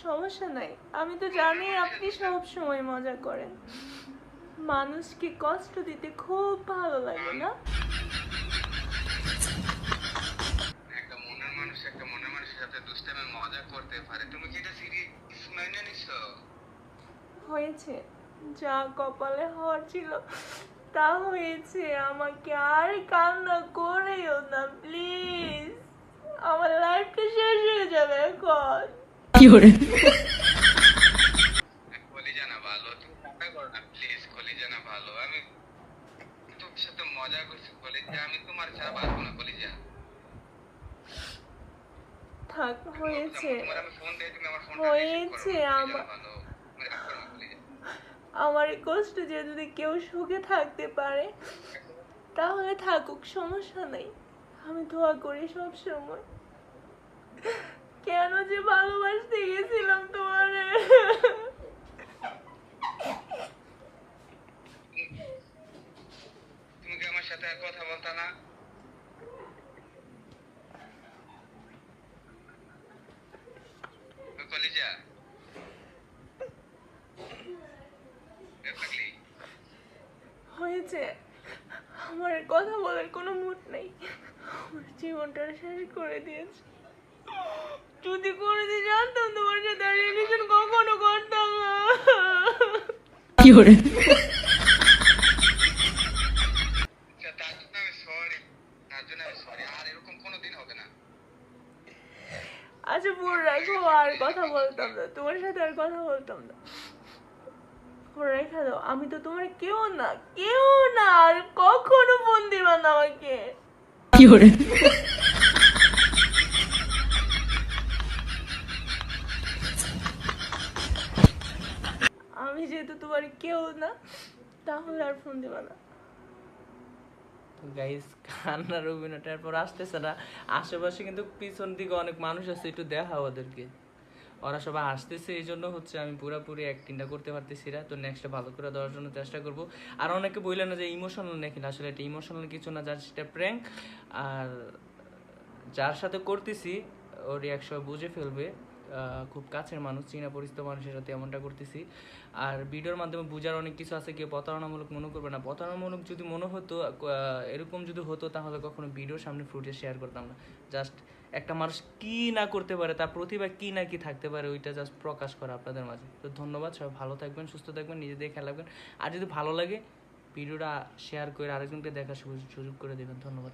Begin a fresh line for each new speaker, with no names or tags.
সমস্যা নাই, আমি তো জানি আপনি সব সময় মজা করেন। মানুষকে কষ্ট দিতে খুব ভালো লাগে না?
একটা মনের মানুষ একটা মনের মানুষের সাথে দুষ্টামি মজা করতে পারে, তুমি কি এটা সিরিয়াস মাইনে নিছো?
হয়েছে, যা কপালে হওয়ার ছিল তা হয়েছে। আমাকে আর কান্না করেও না প্লিজ, আমার লাইফটা শেষ হয়ে যাবে এখন। কি করে?
কলিজা না ভালো, তুমি কান্না করো না প্লিজ। কলিজা না ভালো, আমি তোমার সাথে মজা করছি কলিজা, আমি তোমার ছাড়া বাঁচবো না কলিজা।
থাক, হয়েছে
তোমার আমি ফোন দেই, তুমি আমার ফোনটা রিসিভ করো
হয়েছে।
না, কলিজা না ভালো, তুমি রাগ করো না কলিজা।
আমার এই কষ্ট যে যদি কেউ সুখে থাকতে পারে তাহলে থাকুক, সমস্যা নেই। আমি দোয়া করি সব সময়। কেন যে ভালোবাসতে গেছিলাম তোমারে।
তুমি কি আমার সাথে আর কথা বলতা না? ওই কলিজা পাগলি,
হয়েছে, আমার আর কথা বলার কোনো মুড নেই। আমার জীবনটা শেষ করে দিয়েছে। যদি কোনোদিন জানতাম তোমার সাথে আর রিলেশন কখনো করতাম না। কি করে?
আচ্ছা, তার জন্য আমি সরি, তার জন্য আমি সরি, আর এরকম কোনোদিন হবে না।
আচ্ছা ফোন রাখো, আর কথা বলতাম না তোমার সাথে, আর কথা বলতাম না। ফোন রেখে দাও, আমি তো তোমার কেউ না, কেউ না, আর কখনো ফোন দিবা না আমাকে। কি করে? আমি যেহেতু তোমার কেউ না, তাহলে আর ফোন দিবা না।
গাইস, কান্নার অভিনয়টার পর আসতেছে না। আশেপাশে কিন্তু পিছন দিকে অনেক মানুষ আছে, একটু দেখা ওদেরকে। ওরা সবাই আসতেছে, এই জন্য হচ্ছে আমি পুরোপুরি অ্যাক্টিংটা করতে পারতেছি না। তো নেক্সটে ভালো করে দেওয়ার জন্য চেষ্টা করব। আর অনেকে বললেন না যে ইমোশনাল নাকি, আসলে এটা ইমোশনাল কিছু না, যার সেটা প্র্যাঙ্ক। আর যার সাথে করতেছি ও রিয়াকশন বুঝে ফেলবে, খুব কাছের মানুষ, চীনা পরিচিত মানুষের সাথে এমনটা করতেছি। আর ভিডিওর মাধ্যমে বোঝার অনেক কিছু আছে, কেউ প্রতারণামূলক মনে করবে না। প্রতারণামূলক যদি মনে হতো, এরকম যদি হতো, তাহলে কখনো ভিডিওর সামনে ফুটে শেয়ার করতাম না। জাস্ট একটা মানুষ কি না করতে পারে, তার প্রতিভা কি না কি থাকতে পারে, ওইটা জাস্ট প্রকাশ করা আপনাদের মাঝে। তো ধন্যবাদ, সবাই ভালো থাকবেন, সুস্থ থাকবেন, নিজেদের খেয়াল রাখবেন। আর যদি ভালো লাগে ভিডিওটা শেয়ার করে আরেকজনকে দেখার সুযোগ করে দেবেন। ধন্যবাদ।